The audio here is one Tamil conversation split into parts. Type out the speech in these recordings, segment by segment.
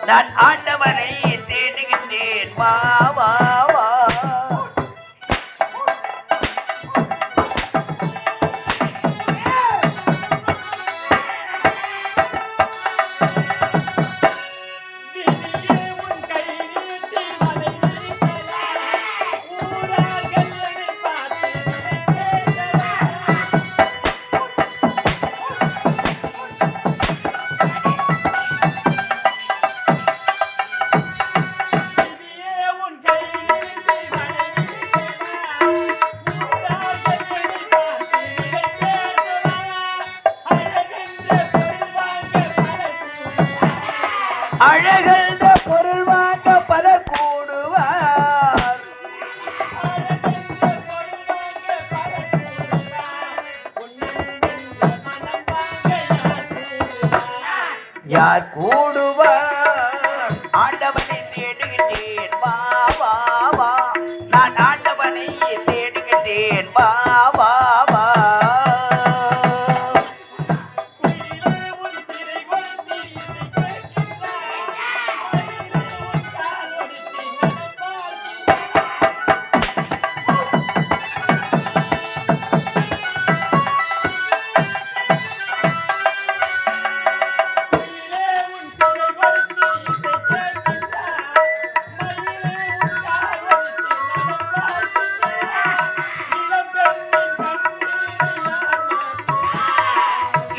நான் ஆண்டவனை தேடுகின்றேன் வா வா வா. அழகழ்ந்த பொருள் வாங்க பலர் கூடுவார். யார் கூடுவார்? ஆண்டவனை தேடுகின்றேன் வா வா வா. நான் ஆண்டவனை தேடுகின்றேன் வா வா வா.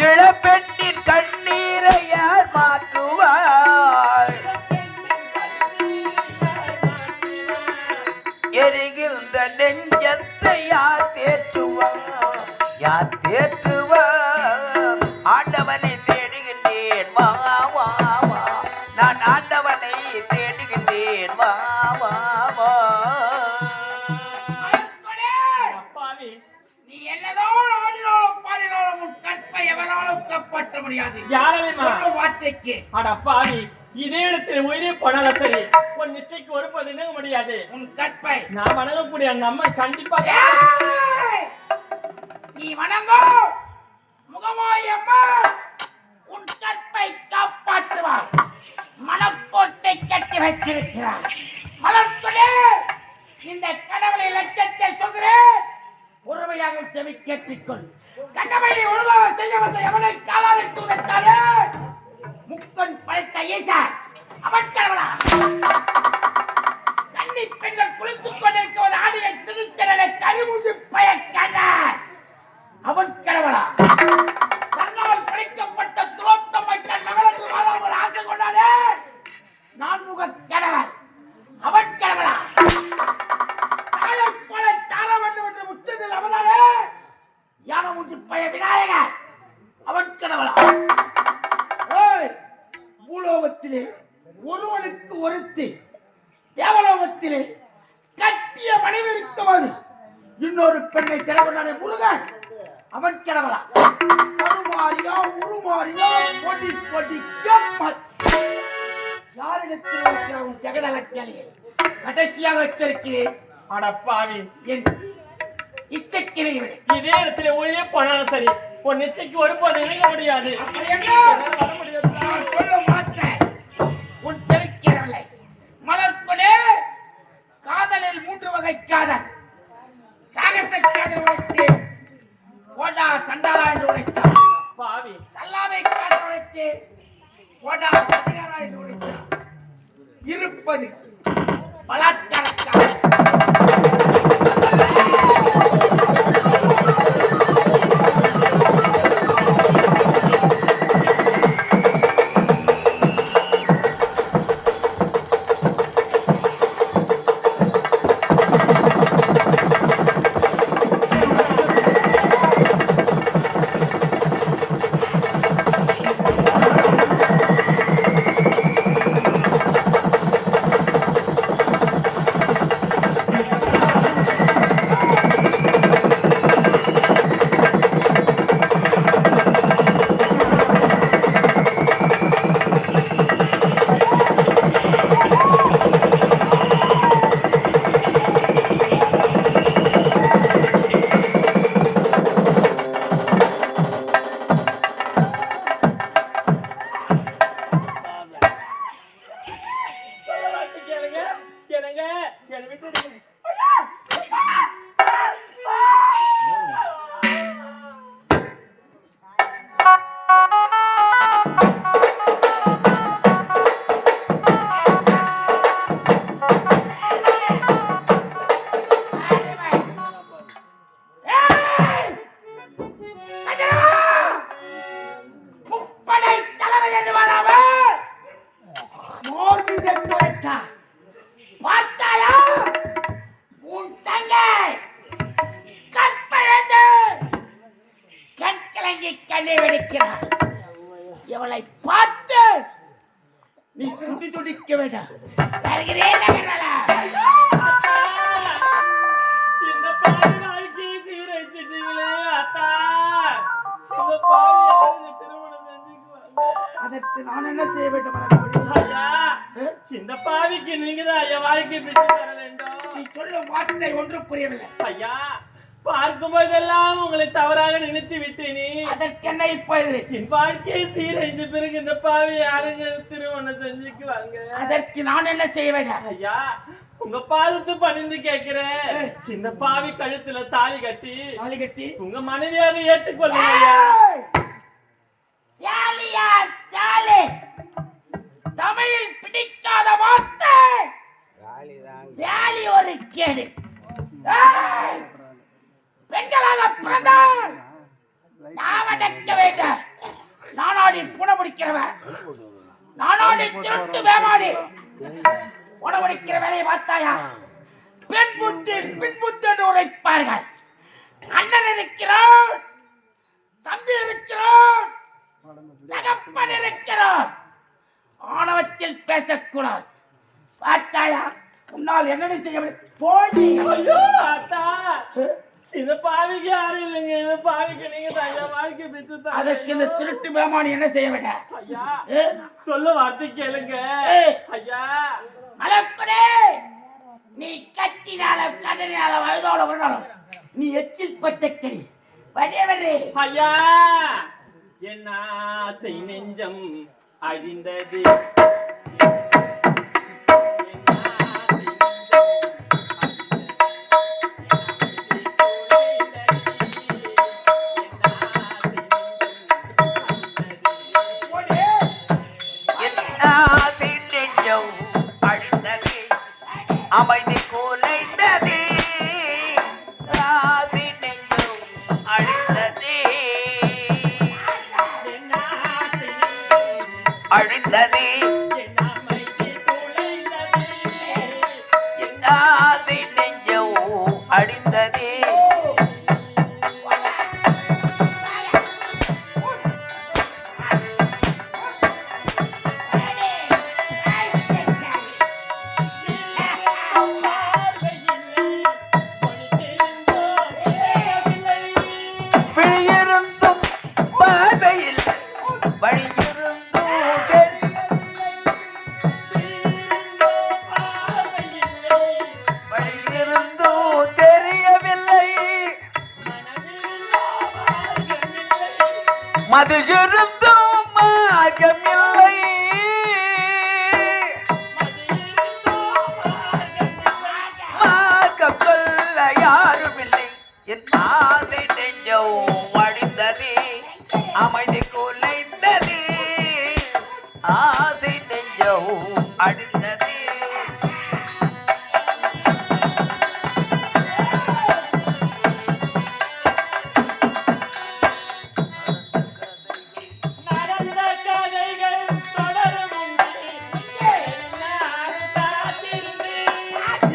இளப்பெண்ணின் கண்ணீரை யார் மாற்றுவார்? எரிகின்ற நெஞ்சத்தை யார் தேற்றுவார்? யார் தேற்றுவார்? ஆண்டவனை தேடுகின்றேன் வா வா வா. நான் ஆண்டவனை தேடுகின்றேன் வா வா வா. இதே இடத்தில் உயிரே போனால சரி, உன் நிச்சயக்கு ஒரு பதினு முடியாது. உன் கற்பை நான் வணங்கக்கூடிய அந்த அம்மா கண்டிப்பாக நீ வணங்கோ முகமாய் அம்மா உன் கற்பை காப்பாற்றுவார். மனக்கோட்டை கட்டி வைத்திருக்கிறார். மலர்கொடே இந்த கடவுளை லட்சத்தை சொல்கிறேன், பொறுமையாக செவி கேட்டுக்கொள். கண்டபடி ஒழுங்காக செய்ய வந்த எவனை காலாலிட்டு உதைத்தாலே முக்கன் படைத்த ஈசா அவன் கடவுளா? கன்னி பெண்கள் குளித்துக் கொண்டிருக்கும் ஆடியை திருச்செடலை கழிவுஞ்சு பயக்கண்ண அவன் கடவுளா? தன்னால் படைக்கப்பட்ட துரோத்தம்மை தன் மகளுக்கு வாழாமல் ஆக்கிக் கொண்டானே நான்முக கடவுள் அவன் கடவுளா? தாயை போல தாழ வேண்டும் என்று முச்சதில் அவனாலே யான மூஞ்சி பய விநாயகர் அவன் கடவுளா? பூலோகத்திலே ஒருவனுக்கு ஒருத்தி, தேவலோகத்திலே கட்டிய மனைவி இருக்கும்போது இன்னொரு பெண்ணை திறகொண்டானே முருகன் அவன் கடவுளா? கருமாறியா உருமாறியா பொடி பொடி யாரிடத்தில் இருக்கிற உன் ஜெகதலக்கியாலியை கடைசியாக வச்சிருக்கிறேன். அடப்பாவி, என் இச்சைக்கிறேன். இதே இடத்துல உயிரே போனாலும் சரி, உன் நிச்சயக்கு ஒரு போது இணைக்க முடியாது. வர முடியாது. நான் சொல்ல மாட்டேன். உன் செவிக்கிறவில்லை. மலர்கொடே காதலில் 3 வகை காதல். சாகச காதல் உடைத்து போடா சண்டாளா என்று உடைத்தார். பாவி, சல்லாமை காதல் உடைத்து போடா சதிகாரா என்று உடைத்தார். இருப்பது பலாத்கார காதல். உதட்டு உரைத்தா பார்த்தாயா உன் தங்கை கற்பழந்து கண் கலங்கி கண்ணீர் வெடிக்கிறார். இவளை பார்த்து நீ துடி துடிக்க வேண்டாம். வருகிறேன் நகரலா. இந்த பாவி வாழ்க்கையை சீரழிச்சிட்டீங்களே அத்தா. இந்த பாவி திருமணம் செஞ்சுக்குவாங்க. அதற்கு நான் என்ன செய்ய வேண்டும் மனக்கொடி? ஐயா, இந்த பாவிக்கு நீங்க தான் ஐயா வாழ்க்கை பிச்சு தர வேண்டும். நீ சொல்லும் வார்த்தை ஒன்றும் புரியவில்லை. ஐயா, பார்க்கும் போதெல்லாம் உங்களை தவறாக நினைத்து விட்டேனே. அதற்கென்ன இப்போது? என் வாழ்க்கையை சீரழிந்த பிறகு இந்த பாவி யாருங்க திருமணம் செஞ்சுக்குவாங்க? அதற்கு நான் என்ன செய்ய வேண்டும்? ஐயா, உங்க பாதத்தை பணிந்து கேட்கிறேன். இந்த பாவி கழுத்துல தாலி கட்டி உங்க மனைவியாக ஏற்றுக்கொள்ளுங்க ஐயா. தாலியா தாலி தமிழில் பிடிக்காத வார்த்தை. தாலி ஒரு கேடு. பெண்களாக பிறந்தால் நாம் அடக்க வேண்டும். நானாடி புன பிடிக்கிறவன், நானாடி திருட்டு வேமாடி புன பிடிக்கிற வேலையை பார்த்தாயா? பெண் புத்தி பின் புத்தி என்று உரைப்பார்கள். அண்ணன் இருக்கிறான், தம்பி இருக்கிறான், தகப்பன் இருக்கிறான். ஆணவத்தில் பேசக்கூடாது. பார்த்தாயா? உன்னால் என்னென்ன செய்ய போடி. ஐயோ அத்தா, இந்த பாவிக்கு யாரும் இல்லைங்க. இந்த பாவிக்கு நீங்க தான் ஐயா வாழ்க்கை பிச்சு தர. அதற்கு இந்த திருட்டு பேமானி என்ன செய்ய வேண்டாம்? ஐயா, சொல்ல வார்த்தை கேளுங்க ஐயா. மலக்குடே, நீ கத்தினாலும் கதறினாலும் வயதோட விடணும். நீ எச்சில் பட்டக்கடி வடிவரே. ஐயா, என்ன ஆசை நெஞ்சம் அழிந்தது. அமைதி கூலைந்தது. ஆசி நெஞ்சம் அழிந்தது அழிந்தது. ஆசி நெஞ்சம் அழிந்தது. மது இருந்தும் மார்க்கமில்லை. மார்க்கம் சொல்ல யாரும் இல்லை. என் ஆசை நெஞ்சம் அழிந்தது. அமைதி குலைந்தது. ஆசை நெஞ்சம் அழிந்தது.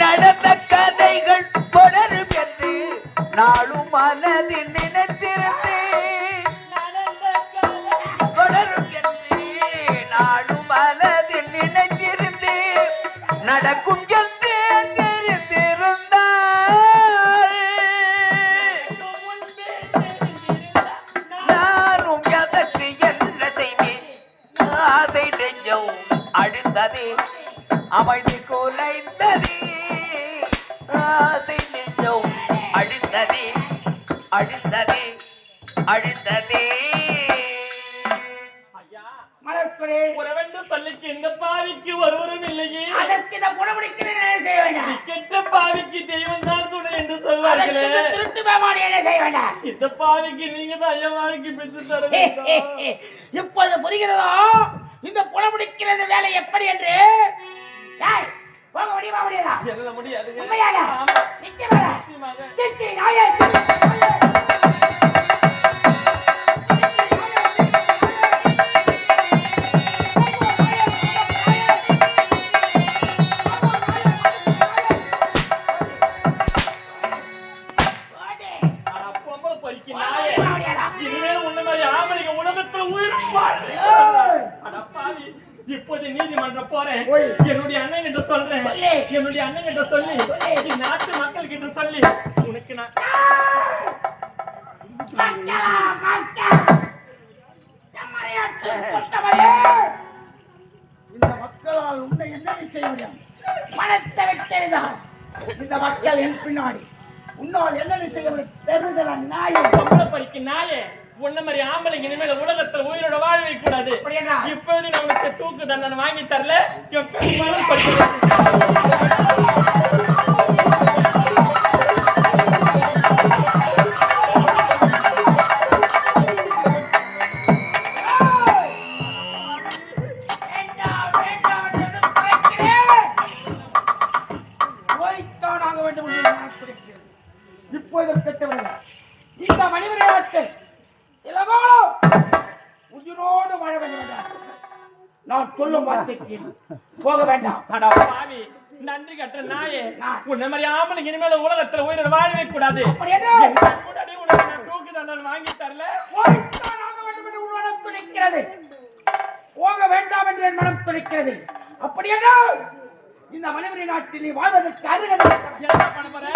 நடந்த கதைகள் தொடரும் என்று நாளும் மனதில் நினைத்திருந்தேன். தொடரும் என்று நாளும் மனதில் நினைத்திருந்தேன். நடக்கும் என்று தெரிந்திருந்தால் நானும் எதற்கு என்ன செய்வேன். ஆசை நெஞ்சம் அழிந்தது. அமைதி குலைந்தது. ஆசை நெஞ்சம் அழிந்தது. அழிந்தது. அழிந்தது. ஐயா, மலக்குடே, உறவென்று சொல்லிக்கு இந்த பாவிக்கு ஒருவரும் இல்லையே. அதற்கு இந்த புனமுடிக்கிறேன் என்ன செய்ய வேண்டாம்? கெட்ட பாவிக்கு தெய்வம் தான் துணை என்று சொல்வார்களே. அதற்கு இந்த திருட்டு பேமானி என்ன செய்ய வேண்டாம்? இந்த பாவிக்கு நீங்க தான் ஐயா வாழ்க்கை பிச்சு தர வேண்டும். இப்போது புரிகிறதோ இந்த புனமுடிக்கிற வேலை எப்படி என்று? டேய், போக முடியுமா முடியாதா? என்னால முடியாதுங்க. உண்மையாக? ஆமா. நிச்சயமாக? நிச்சயமாக. சிச்சி நாயே. நீதிமன்றம் போறேன். என்னுடைய அண்ணன் கிட்ட சொல்றேன். என்னுடைய அண்ணன் கிட்ட சொல்லி நாட்டு மக்கள் கிட்ட சொல்லி உனக்கு நான் இந்த மக்களால் உன்னை என்ன செய்ய முடியும்? மனத்தை விட்டேதான் இந்த மக்கள் என் பின்னாடி உன்னால் என்ன செய்ய முடியும்? தெரிந்தல நாயே, பொம்பளை பறிக்கு நாயே, உன்ன மாதிரி ஆம்பளைங்க இனிமேல உலகத்துல உயிரோட வாழவே கூடாது. இப்போது நான் உனக்கு தூக்கு தண்டனை வாங்கி தரல. என் பெருமாளும் இப்போது பெற்றவர்கள் இந்த மனிதரை நாட்கள் சில காலம் உயிரோடு வாழ வேண்டும் என்றார். நான் சொல்லும் வார்த்தைக்கு போக வேண்டாம். நன்றி கட்ட நாயே, உன்ன மாதிரி ஆம்பளைங்க இனிமேல உலகத்துல உயிரோட வாழவே கூடாது. உனக்கு நான் தூக்கு தண்டனை வாங்கி தரல. துடிக்கிறது போக வேண்டாம் என்று என் மனம் துடிக்கிறது. அப்படி என்றால் இந்த மனிதரை நாட்டில் நீ வாழ்வதற்கு அருகதை என்ன பண்ண போற?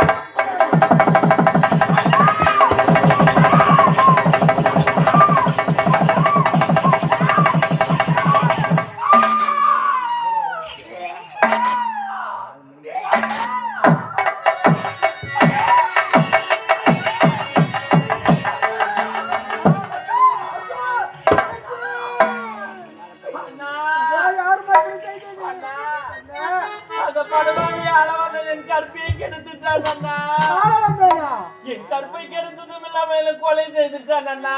என் கற்பை கெடுத்ததும் இல்லாம கொலை செய்துட்டான் அண்ணா.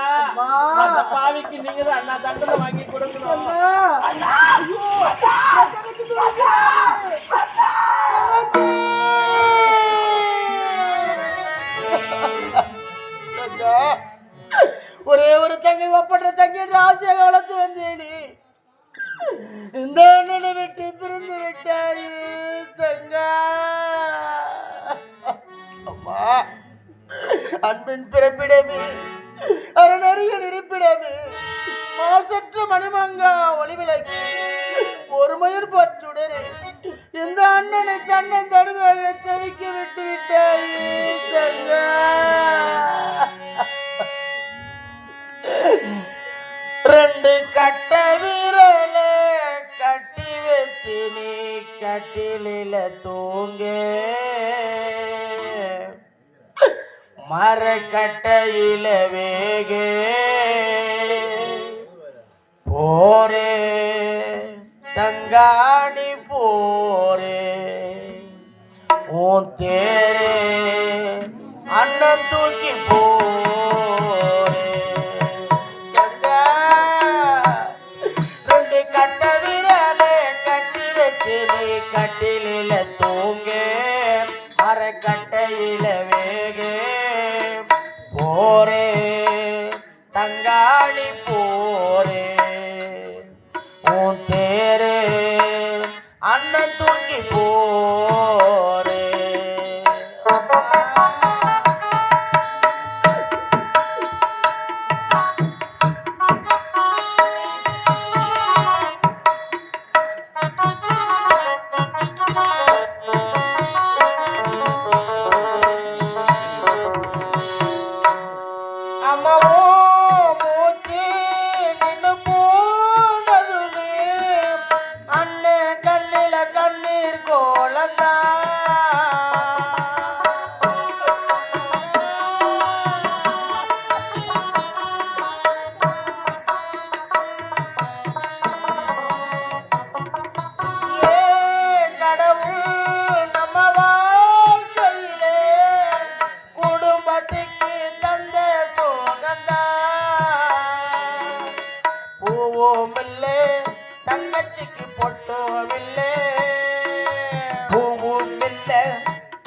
அந்த பாவிக்கு நீங்க தான் அண்ணா தண்டனை வாங்கி கொடுக்கணும். ஒரே ஒரு தங்கை ஒப்பற்ற தங்கை என்று ஆசையாக வளர்த்து வந்தேனே, இந்த அண்ணனை விட்டு பிரிந்து விட்டாய் தங்கா. அம்மா, அன்பின் பிறப்பிடமே, அரணறிய இருப்பிடமே, மாசற்ற மணிமங்கா ஒளிவிளக்கி பொறுமையர் பற்றுடனே இந்த அண்ணனை தன்னன் தடுமையாக தவிக்க விட்டு விட்டாய் தங்கா. ரெண்டு கட்ட விரல கட்டி வச்சு நீ கட்டிலில தூங்க, மரக்கட்டையில வேக போரே தங்காணி போரே உன் தேரே அண்ணன் தூக்கி போரே. தங்கா, ரெண்டு கட்ட விரல கட்டி வச்சு நீ கட்டிலில தூங்க, மரக்கட்டையில வேக போரே தங்காளி போரே உன் தேரே அண்ணன் தூக்கி போரே.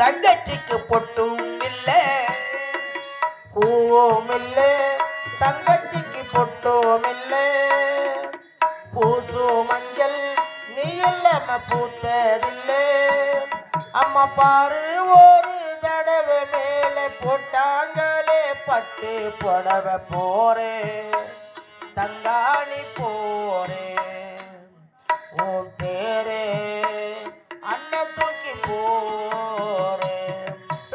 தங்கச்சிக்கு பொட்டும் இல்ல, பூவும் இல்ல, தங்கச்சிக்கு பொட்டும் இல்ல, பூசு மஞ்சள் நீ இல்லாம பூத்ததில்ல. அம்மா பாரு ஒரு தடவை மேல போட்டாங்களே பட்டு புடவை போறே தங்காணி போறே உன் தேரே அண்ணன் தூக்கி போரே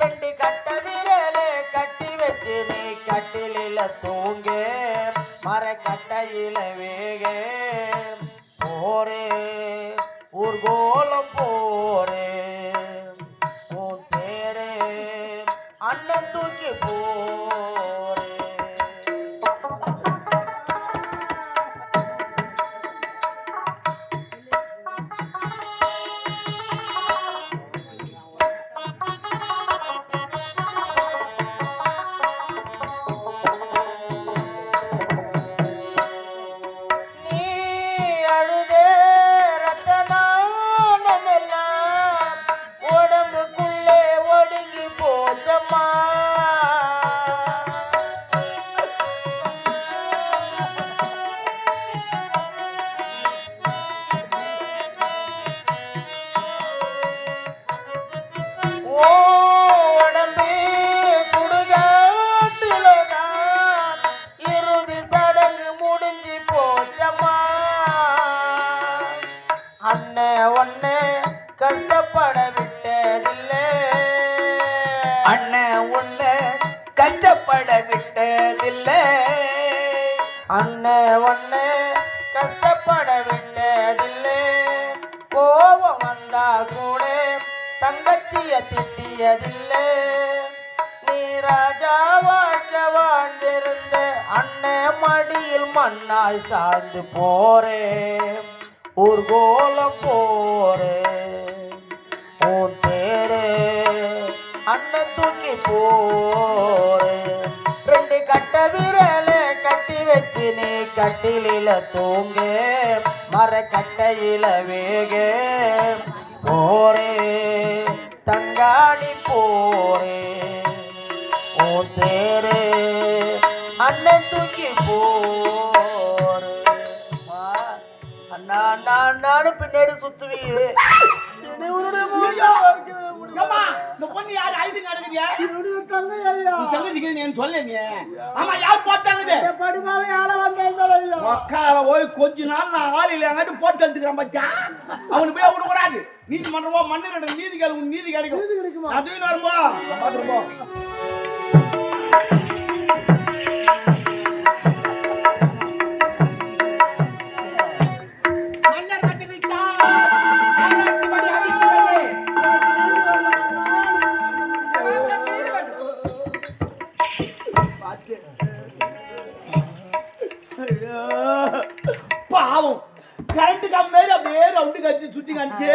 ரெண்டு கட்ட விரலே கட்டி வச்சு நீ கட்டிலில தூங்கே மர கட்டையில வேகே போரே ஊர்கோலம் போரே உன் தேரே அண்ணன் தூக்கி போரே நீ அழுதே ரத்தனானமெல்லாம் உடம்புக்குள்ளே ஒடுங்கி போச்சம்மா ஓ உடம்பே சுடுகாட்டிலதான் இறுதி சடங்கு முடிஞ்சு போச்சம்மா அண்ணே ஒன்னே கஷ்டப்பட விட்டதில்லை அண்ணன் உன்னை கஷ்டப்பட விட்டதில்லை அண்ணே ஒன்னே கஷ்டப்பட விட்டதில்லை கோபம் வந்தா கூட தங்கச்சிய திட்டியதில்லை நீ ராஜா வாழ்க்கை வாழ்ந்திருந்த அண்ணன் மடியில் மண்ணாய் சாய்ந்து போரே ஊர்கோலம் போரே உன் தேரே அண்ணன் தூக்கி போரே ரெண்டு கட்ட விரலே கட்டி வச்சு நீ கட்டிலில தூங்கே மர கட்டையில வேகே போரே தங்காணி போரே உன் தேரே அண்ணன் தூக்கி போரே அண்ணா அண்ணா அண்ணான்னு பின்னாடி சுத்துவியே ஏம்மா, இந்த பொண்ணு யாரு ஐதுங்க நடக்குதியா தங்கச்சிக்கு நீ சொல்ல நீ ஆமா யார் போட்டாங்க மக்கால போய் கொஞ்ச நாள் நான் ஆளில அங்கிட்டு போட்டு எடுத்துக்கிறேன் பச்சா அவனுக்கு போய் விடக்கூடாது நீதிமன்றமோ மன்னர் நீதி கேள்வி நீதி கிடைக்கும் அதுவும் வரும்போ பார்த்துருப்போம் பாவம் கரண்ட் கம்பேர் அப்படியே ரவுண்டு கட்சி சுத்தி காமிச்சு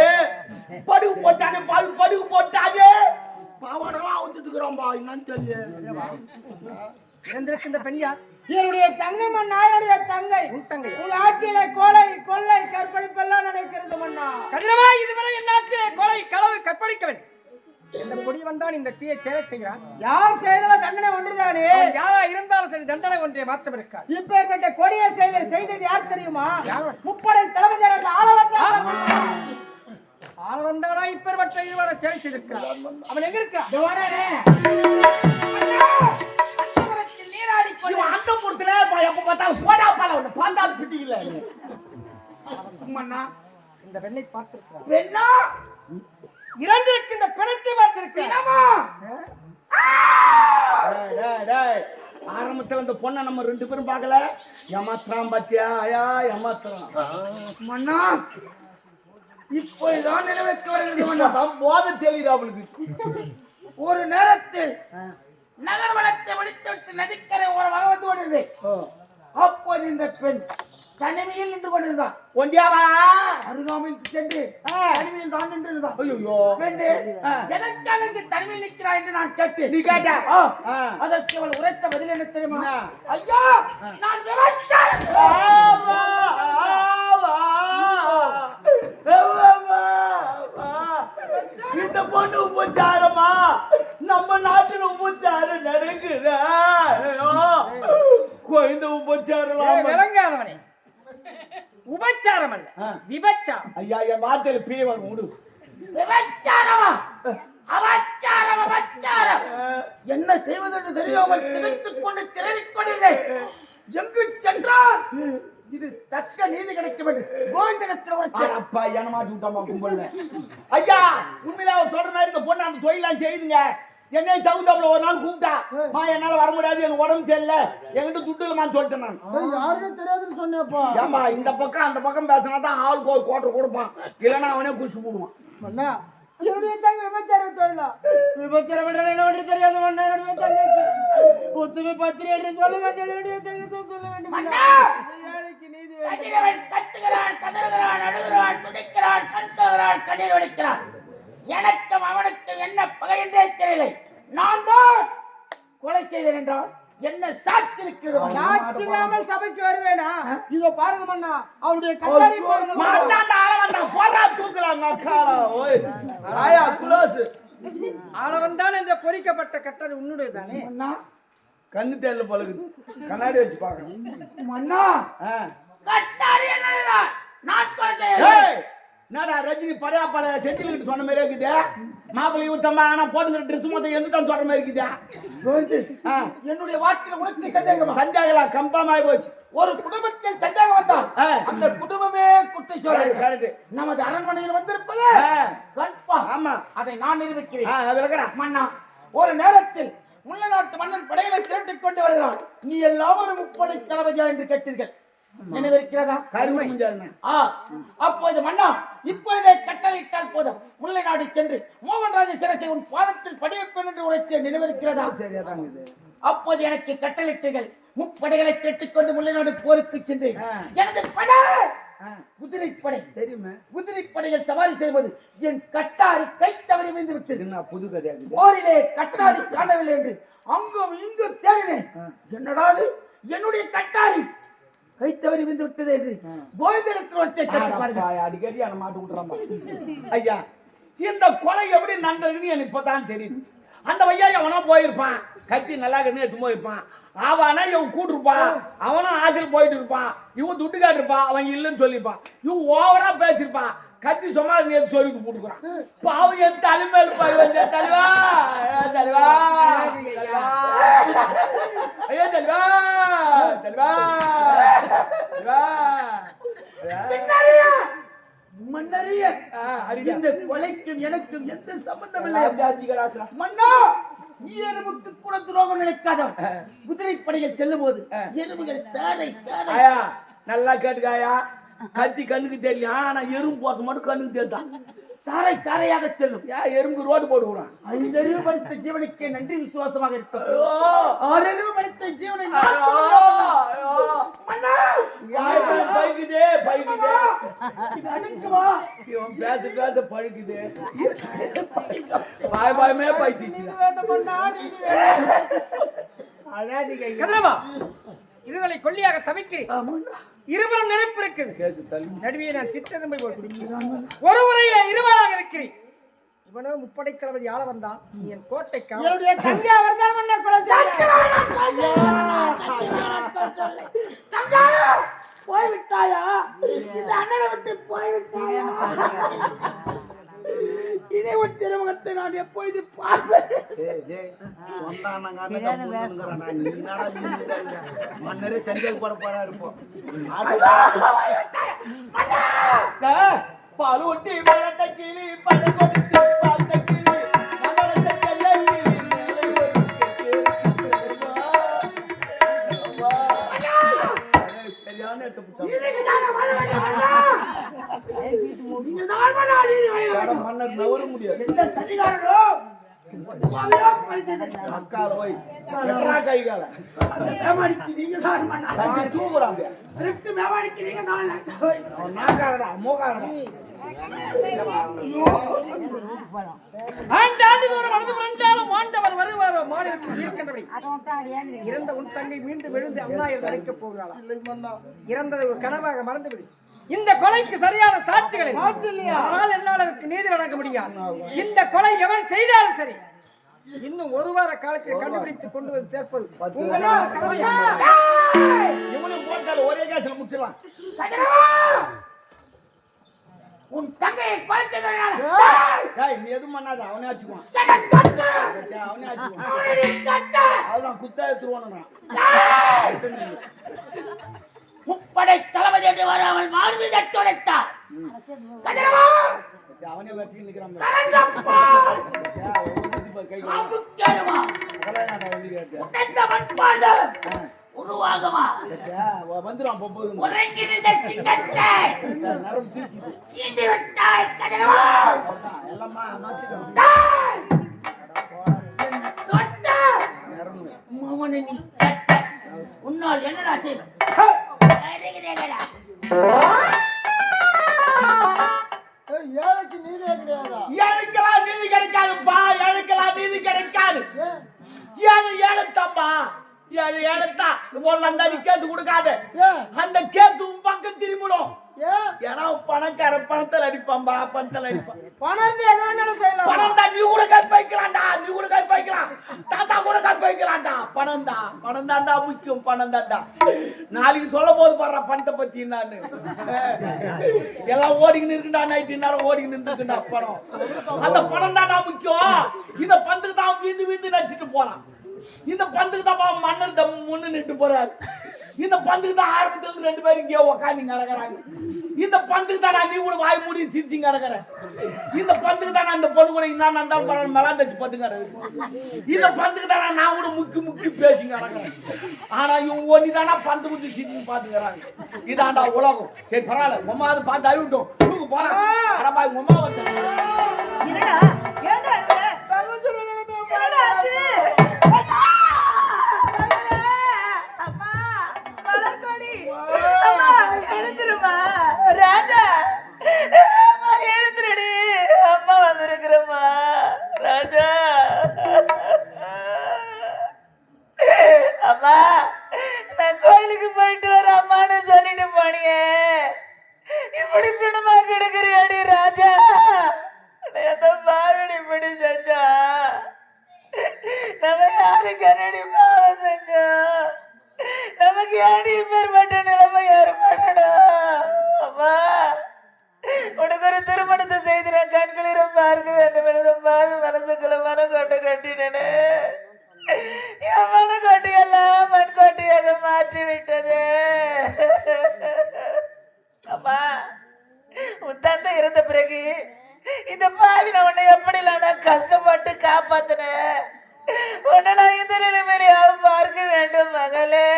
படுகு போட்டானே படுகு போட்டானே பாவாடெல்லாம் அவுத்துட்டு இருக்கிறோம்பா என்னன்னு தெரியல இறந்திருக்கின்ற பெண்யா என்னுடைய தங்கை மன்னா, என்னுடைய தங்கை உங்க ஆட்சியில கொலை கொள்ளை கற்பழிப்பெல்லாம் நடக்கிறது மன்னா. கதிரவா இதுவரை என் நாட்டிலே கொலை களவு கற்பழிக்கவன் எந்த கொடி வந்தான் இந்த தீயை சேர செய்கிறான். யார் செய்தாலும் தண்டனை ஒன்றுதானே. யாரா இருந்தாலும் சரி தண்டனை ஒன்றே மாற்றம் இருக்காது. இப்பேற்பட்ட கொடிய செயலை செய்தது யார் தெரியுமா? முப்படை தளபதி ஆள வந்தவனா இப்பேற்பட்ட இருவரை சேர செய்திருக்கிறான். அவன் எங்க இருக்கா? அந்த பொறுத்துல எப்ப பார்த்தாலும் போடா பால ஒண்ணு பாந்தால் பிடிக்கல மன்னா இந்த பெண்ணை பார்த்திருக்கிறான். பெண்ணா இறந்திருக்கின்ற பிணத்தை பார்த்திருக்கிறான். ஆரம்பத்துல இந்த பொண்ணை நம்ம ரெண்டு பேரும் பார்க்கல ஏமாத்துறான் பாத்தியா ஐயா ஏமாத்துறான் மன்னா. இப்போதான் நினைவுக்கு வருகிறது போத தெளிதா அவளுக்கு. ஒரு நேரத்தில் நகர் வளத்தை முடித்துவிட்டு நதிக்கரை ஓரமாக வந்து கொண்டிருந்தது. அப்போது இந்த பெண் தனிமையில் நின்று கொண்டிருந்தான். ஒண்டியாவா அருகாமையில் சென்று தனிமையில் தான் நின்று இருந்தான். ஐயோ பெண்ணே, எதற்காக இந்த தனிமையில் நிற்கிறாய் என்று நான் கேட்டேன். நீ கேட்ட அதற்கு அவள் உரைத்த பதில் என்ன தெரியுமா? ஐயா, நான் விபச்சாரம் இந்த பொண்ணு உபச்சாரமா நம்ம நாட்டுல உபச்சாரம் நடக்குதா? இந்த உபச்சாரம் விளங்காதவனே, உபச்சாரம் அல்ல விபச்சாரம். ஐயா என் வார்த்தையில பேவன் விடு. விபச்சாரமா? அபச்சாரம் அபச்சாரம். என்ன செய்வதென்று தெரியாமல் திகைத்துக் கொண்டு திணறிக் கொண்டிருந்தேன். எங்கு சென்றால் இது தக்க நீதி கிடைக்கும் என்று கோவிந்தனத்தில் உரைத்தேன். அப்பா என்ன மாட்டி விட்டாமா கும்பல்ல. ஐயா உண்மையில அவர் சொல்ற மாதிரி இந்த பொண்ணு அந்த தொழிலாம் செய்யுதுங்க. என்னை சவுண்டாப்ல ஒரு நாள் கூப்பிட்டா, மா என்னால வர முடியாது, எனக்கு உடம்பு சரியில்லை, என்கிட்ட துட்டு இல்லமான்னு சொல்லிட்டேன் நான். யாருமே தெரியாதுன்னு சொன்னேப்பா. ஏம்பா இந்த பக்கம் அந்த பக்கம் பேசினா தான் ஆளுக்கு ஒரு கோட்டை கொடுப்பான், இல்லைன்னா அவனே குடிச்சு போடுவான். என்னுடைய தங்க விபச்சாரம் தொழிலா விபச்சாரம் பண்றது என்ன தெரியாது. என்னுடைய தங்கச்சி ஒத்துமை பத்திரி என்று சொல்ல வேண்டிய என்னுடைய தங்கத்தை சொல்ல வேண்டும். கத்துகிறான், கதறுகிறான், அழுகிறான், துடிக்கிறான், கண்கிறான், கண்ணீர் வடிக்கிறான். எனக்கும் அவனுக்கும் என்ன பகை என்றே தெரியலை. நான் தான் கொலை செய்தேன் என்றால் என்ன சாட்சி இருக்கிறது? சாட்சி இல்லாமல் சபைக்கு வருவேனா? இதோ பாருங்க மன்னா, அவருடைய கட்டாரி பாருங்க. மாட்டாண்ட ஆள வந்தா போறா தூக்குறாங்க அக்காரா. ஓய் ஆயா குளோஸ் ஆளவன் தான் என்ற பொறிக்கப்பட்ட கட்டளை உன்னுடைய தானே? மன்னா கண்ணு தேர்ல பழகுது, கண்ணாடி வச்சு பாக்கணும். மன்னா கட்டாரி என்னதான் நான் கொலை செய்தேன். ஏய் என்னடா ரஜினி படையா படைய செந்தில்கிட்ட சொன்ன மாதிரி இருக்குது. மாப்பிள்ளை இவர் தம்பா ஆனா போட்டுக்கிற ட்ரெஸ் மொத்தம் எந்த தான் சொல்ற மாதிரி இருக்குது. என்னுடைய வாழ்க்கையில் உனக்கு சந்தேகமா? சந்தேகலாம் கம்பமாயி போச்சு. ஒரு குடும்பத்தில் சந்தேகம் வந்தால் அந்த குடும்பமே குட்டை சொல்றது. கரெக்ட். நமது அரண்மனையில் வந்திருப்பது கன்ஃபார்ம். ஆமா அதை நான் நிரூபிக்கிறேன். விளக்கடா மன்னா, ஒரு நேரத்தில் முல்லை நாட்டு மன்னன் படைகளை திரட்டிக் கொண்டு வருகிறான். நீ எல்லாம் ஒரு முப்படை தளபதியா என்று கேட்டீர்கள், நினைவிருக்கிறதா? அப்போது மன்னா, இப்போதே கட்டளையிட்டால் போதும், முல்லை நாடு சென்று மோகன்ராஜ சிரசை உன் பாதத்தில் படிவைப்பேன் என்று உரைத்த நினைவிருக்கிறதா? அப்போது எனக்கு கட்டளையிட்டீர்கள், முப்படைகளை கேட்டுக்கொண்டு முல்லை நாடு போருக்கு சென்று எனது படை குதிரைப்படை தெரியுமா? குதிரைப்படையில் சவாரி செய்வது என் கட்டாரி கை தவறி விழுந்து விட்டது. புது கதை. போரிலே கட்டாரி காணவில்லை என்று அங்கும் இங்கும் தேடினேன். என்னடாது என்னுடைய கட்டாரி கை தவறி விழுந்து விட்டது என்று கோவிந்தனத்தில் அடிக்கடி மாட்டு விட்டுறாமா. ஐயா இந்த கொலை எப்படி நடந்ததுன்னு எனக்கு இப்பதான் தெரியுது. அந்த ஐயா எவனோ போயிருப்பான், கத்தி நல்லா கண்ணு எடுத்து போயிருப்பான், அவனா இவன் கூட்டிருப்பான், அவனும் ஆசையில் போயிட்டு இருப்பான், இவன் துட்டு காட்டிருப்பான், அவன் இல்லைன்னு சொல்லியிருப்பான், இவன் ஓவரா பேசிருப்பான், கத்தி சும்மா நேற்று சொல்லிட்டு போட்டுக்கிறான். இப்போ அவன் என் தலைமையில் போய் தலைவா தலைவா ஐயா தலைவா தலைவா மன்னரிய இந்த கொலைக்கும் எனக்கும் எந்த சம்பந்தம் இல்லை. மன்னா, எறும்புக்கு கூட துரோகம் நினைக்காதவன். குதிரைப்படையில் செல்லும் போது எறும்புகள் சாரை சாரை. நல்லா கேட்டுக்காயா, கத்தி கண்ணுக்கு தெரியல, ஆனா எறும்பு போட்டு மட்டும் கண்ணுக்கு தெரியும். சாரை சாரையாக செல்லும். எறும்பு ரோடு போடுவான். 5 அறிவு படித்த ஜீவனுக்கு நன்றி விசுவாசமாக இருக்கும். 6 அறிவு படித்த ஜீவனை பேச பேச பழுக்குது. பாய் பாயமே பைத்திச்சு. இருவரை கொல்லியாக தவிக்கிறேன். இருவரும் நெருப்பு இருக்குது. நடுவே நான் சிற்றெரும்பை போல் குடிக்கிறேன். ஒரு முறையில இருவராக இருக்கிறேன். இவனோ முப்படை தளபதி ஆள வந்தான். என் கோட்டை என்னுடைய தங்கை அவர்தான் மன்ன கொலை போய்விட்டாயா? இது அண்ணனை விட்டு போய்விட்டாயா? இதை ஒரு திருமுகத்தை நான் எப்போது பார்ப்பேன். மன்னரே செஞ்சல் போட போறா இருப்போம். பாலூட்டி வளர்த்த கிளி பல கொடுத்து பார்த்த கிளி வளர்த்த செல்ல கிளி சரியான மன்னர் நவர முடியாது. எந்த சதிகாரனோ அக்கால போய் கைகால நீங்க தான் மன்னா தூக்குறாங்க. மேவாடிக்கு நீங்க நான் நாக்காரடா மோகாரடா. ஆண்டாண்டுதோறும் வலது புரண்டாலும் ஆண்டவர் வருவாரோ மாநிலத்தில் இருக்கின்றபடி இறந்த உன் தங்கை மீண்டும் எழுந்து அண்ணாயில் நினைக்கப் போகிறாளா? இறந்ததை ஒரு கனவாக மறந்துவிடு. இந்த கொலைக்கு சரியான சாட்சிகளை ஆனால் என்னால் அதற்கு நீதி வழங்க முடியாது. இந்த கொலை எவன் செய்தாலும் சரி, இன்னும் ஒரு வார காலத்தில் கண்டுபிடித்து கொண்டு வந்து சேர்ப்பது இவனும் போட்டாலும் ஒரே கேஸ்ல முடிச்சிடலாம். உன் தங்கையை கொலைச்சதனால நீ எதுவும் பண்ணாத, அவனே ஆச்சுக்குவான். அவனே ஆச்சுக்குவான். அவதான் குத்தா எடுத்துருவான். முப்படை தளபதி என்று வராமல் மார்பீதை துடைத்தார். கதிரவா, அவனே வச்சு நிக்கிறான் கரங்கப்பா, கை காம்புக்கேறுமா, அதெல்லாம் நான் வந்து கேட்டேன் உடைந்த மண்பாண்டு உருவாகுமா, வந்துடும் போது உறங்கிருந்த சிங்கத்தை நரம் தூக்கிது சீண்டி விட்டாய். கதிரவா, எல்லாமா மாச்சிக்கணும் டேய், தொட்ட நரம் மவனை நீ கட்ட உன்னால் என்னடா செய்வ? அறிகிறீர்களா? ஏழைக்கு நீதியே கிடையாதா? ஏழைக்கெல்லாம் நீதி கிடைக்காதுப்பா, ஏழைக்கெல்லாம் நீதி கிடைக்காது. ஏழை ஏழைத்தாப்பா, ஏழை ஏழைத்தான். அந்த கேஸ் கொடுக்காது, அந்த கேஸ் உன் பக்கம் திரும்பிடும். ஏன்னா பணக்கார பணத்தில் அடிப்பான்பா, பணத்தில் அடிப்பான். பணம் இருந்து எதை வேணாலும் செய்யலாம். பணம் தான், நீ கூட கற்பழிக்கலாம்டா, நீ கூட கற்பழிக்கலாம், தாத்தா கூட கற்பழிக்கலாம்டா. பணம் தான், பணம் தான்டா முக்கியம், பணம் தான்டா. நாளைக்கு சொல்ல போது பாடுற பணத்தை பத்தி நான் எல்லாம் ஓடிக்கின்னு இருக்குண்டா, நைட்டு நேரம் ஓடிக்கின்னு இருக்குண்டா பணம். அந்த பணம் தான்டா முக்கியம். இந்த பந்துக்கு தான் வீந்து வீந்து நடிச்சிட்டு போறான். இந்த பந்துக்கு தான் மன்னர் தம் முன்னு நின்று போறாரு. இந்த பந்துக்கு தான் ஆரம்பத்துல 2 பேரும் இங்கே உக்காந்து நடக்கிறாங்க. இந்த பந்துக்கு தான் நீ கூட வாய் மூடி சிரிச்சு கிடக்குற. இந்த பந்துக்கு தான் அந்த பொண்ணு கூட என்ன நடந்தாலும் மெலாண்டச்சு பத்து கிடக்கு. இந்த பந்துக்கு தான் நான் கூட முக்கி முக்கி பேசி கிடக்குறேன். ஆனா இவங்க ஒண்ணி தானா பந்து குத்தி சிரிச்சு பாத்துக்கிறாங்க. இதாண்டா உலகம். சரி பரவாயில்ல, உமாவது பார்த்து அழிவிட்டோம். தூக்கு போறான். உமா வந்து என்னடா ஏன்டா இது? என்னடா ஆச்சு? அம்மா, மலர்கொடி. அம்மா, எழுந்திருமா. ராஜா, அம்மா எழுந்திருடி. அம்மா வந்திருக்கிறம்மா. ராஜா, அம்மா, நான் கோயிலுக்கு போயிட்டு வர அம்மான்னு சொல்லிட்டு போனியே, இப்படி பிணமா கிடக்குறியாடி ராஜா? எந்த பாவடி இப்படி செஞ்சா? நம்ம யாருக்கு என்னடி பாவம் செஞ்சோம்? நமக்கு ஏடி மேற்பட்ட நிலைமை ஏற்பட்டடா? அம்மா, உனக்கு ஒரு திருமணத்தை செய்து நான் கண்களிர பார்க்க வேண்டும் எனது பாவி மனசுக்குள்ள மனக்கோட்டை கட்டினேனே. என் மனக்கோட்டை எல்லாம் மண்கோட்டையாக மாற்றி விட்டது. அம்மா, உன் தந்தை இருந்த பிறகு இந்த பாவி நான் உன்னை எப்படி நான் கஷ்டப்பட்டு காப்பாத்தினேன். உன்னை நான் இந்த நிலைமையாக பார்க்க வேண்டும் மகளே.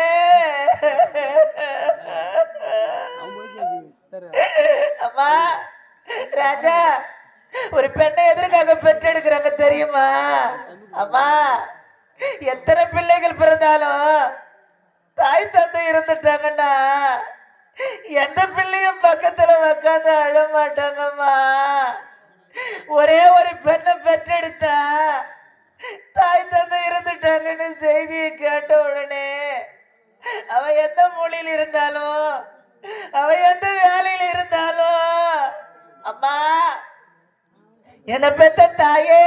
அம்மா, ராஜா, ஒரு பெண்ணை எதற்காக பெற்றெடுக்கிறாங்க தெரியுமா? அம்மா, எத்தனை பிள்ளைகள் பிறந்தாலும் தாய் தந்தை இருந்துட்டாங்கன்னா எந்த பிள்ளையும் பக்கத்துல உட்காந்து அழ மாட்டாங்கம்மா. ஒரே ஒரு பெண்ணை பெற்றெடுத்தா தாய் தந்தை இருந்துட்டாங்கன்னு செய்தியை கேட்ட உடனே அவ எந்த மொழியில் இருந்தாலும், அவ எந்த வேலையில் இருந்தாலும், அம்மா, என்னை பெத்த தாயே,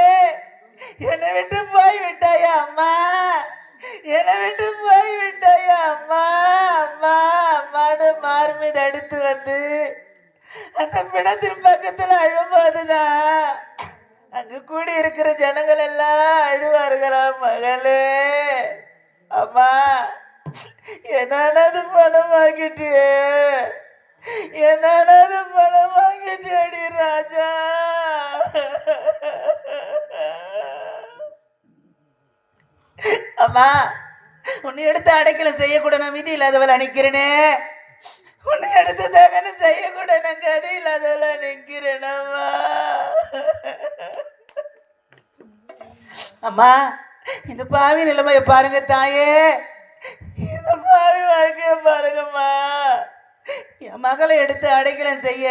என்னை விட்டு போய் விட்டாயா அம்மா, என்னை விட்டு போய் விட்டாயா அம்மா, அம்மா, அம்மானு மார்மீது அடுத்து வந்து அந்த பிணத்தின் பக்கத்துல அழும்போதுதான் அங்க கூடி இருக்கிற ஜனங்கள் எல்லாம் அழுவார்களா மகளே. அம்மா, என்னது பணம் வாங்கிட்டியே, என்னது பணம் வாங்கிட்டியடி ராஜா. அம்மா, உன்னை எடுத்து அடைக்கல செய்யக்கூட நான் விதி இல்லாதவள் நிக்கிறேனே. உன்னை எடுத்து தகன செய்யக்கூட நான் கதை இல்லாதவள் நிக்கிறேனம்மா. அம்மா, இந்த பாவி நிலைமைய பாருங்க தாயே, இந்த பாவி வாழ்க்கைய பாருங்கம்மா. என் மகளை எடுத்து அடைக்கலம் செய்ய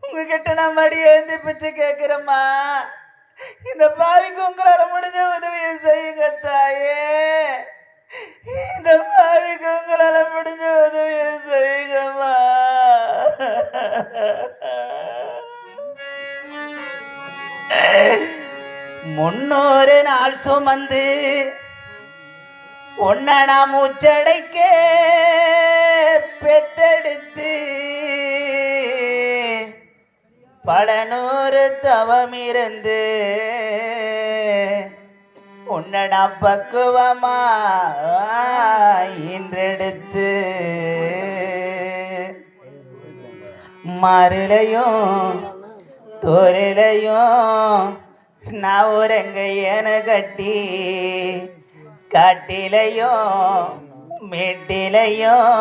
உங்ககிட்ட நான் மடி ஏந்தி பிச்சை கேட்கிறேம்மா. இந்த பாவிக்கு உங்களால முடிஞ்ச உதவியை செய்யுங்க தாயே. இந்த பாவிக்கு உங்களால முடிஞ்ச உதவியை செய்யுங்கம்மா. முன்னொரு நாள் சுமந்து உன்னை நான் மூச்சடைக்க பெத்தெடுத்து பல நூறு தவம் இருந்து உன்னை நான் பக்குவமா இன்றெடுத்து மாறுலையும் தோரிலையும் நான் ஒருங்கையன கட்டி காட்டிலையும் மேட்டிலையும்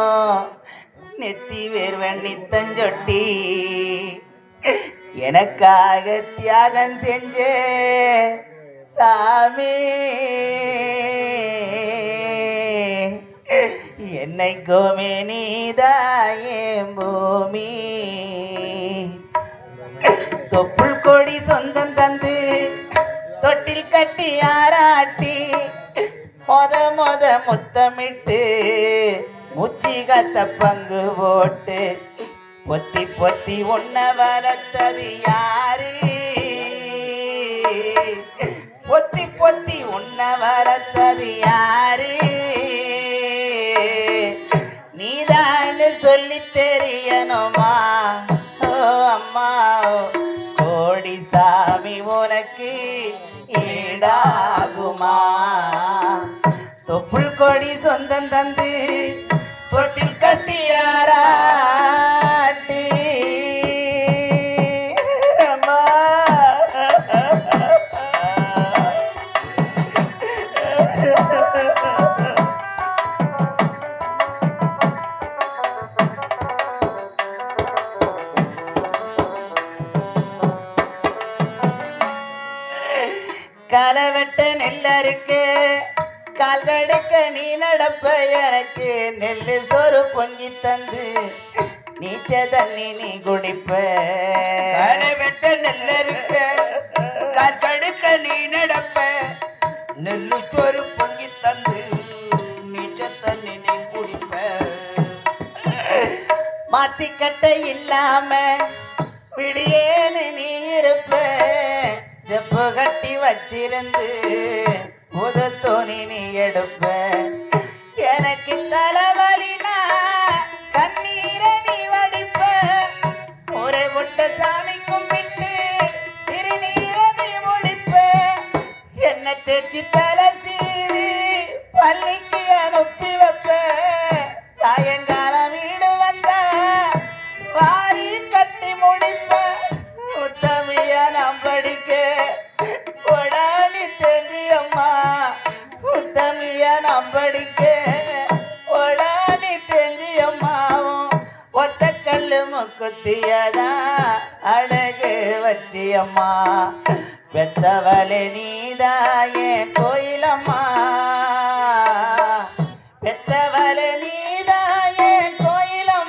நெத்தி வேர்வன் நித்தஞ்சொட்டி எனக்காக தியாகம் செஞ்ச சாமி என்னைக்குமே நீதாயும் பூமி தொப்புள் கொடி சொந்தம் தந்து தொட்டில் கட்டி ஆராட்டி மொத முத்தமிட்டு மூச்சி கத்த பங்கு போட்டு பொத்தி பொத்தி உன்ன வளர்த்தது யாரு பொத்தி பொத்தி உன்ன வளர்த்தது யாரு நீதான் சொல்லி தெரியணுமா ஓ அம்மா கோடி சாமி உனக்கு ஈடாகுமா தொப்புள் கொடி சொந்தம் தந்து தொட்டில் கட்டியாராட்டி அம்மா களவெட்ட நெல்லருக்கு கால் கடுக்க நீ நடப்ப எனக்கு நெல்லு சோறு பொங்கி தந்து நீச்ச தண்ணி நீ குடிப்ப களவெட்ட நெல்லருக்க கால் கடுக்க நீ நடப்ப நெல்லு சோறு பொங்கி தந்து நீச்ச தண்ணி நீ குடிப்ப மாத்திக்கட்ட இல்லாம விடியேன்னு நீ இருப்ப செப்பு கட்டி வச்சிருந்து புது துணி நீ எடுப்ப எனக்கு தலைவலினா கண்ணீரை நீ வடிப்ப ஒரே முட்டை சாமி கும்பிட்டு திருநீரை நீ முடிப்ப என்ன தேய்ச்சி தலை சீவி பள்ளிக்கு அனுப்பி வைப்ப சாயங்காலம் வீடு வந்த வாரி கட்டி முடிப்ப உத்தமிய நாம் படிக்க கொடாடி தெரியுமா உத்தமிய நாம் படிக்க கொடாடி தெரியுமாவும் ஒத்த கல்லு முக்குத்தியதா அழகு வச்சியம்மா பெத்தவளே நீதாயே கோயிலம்மா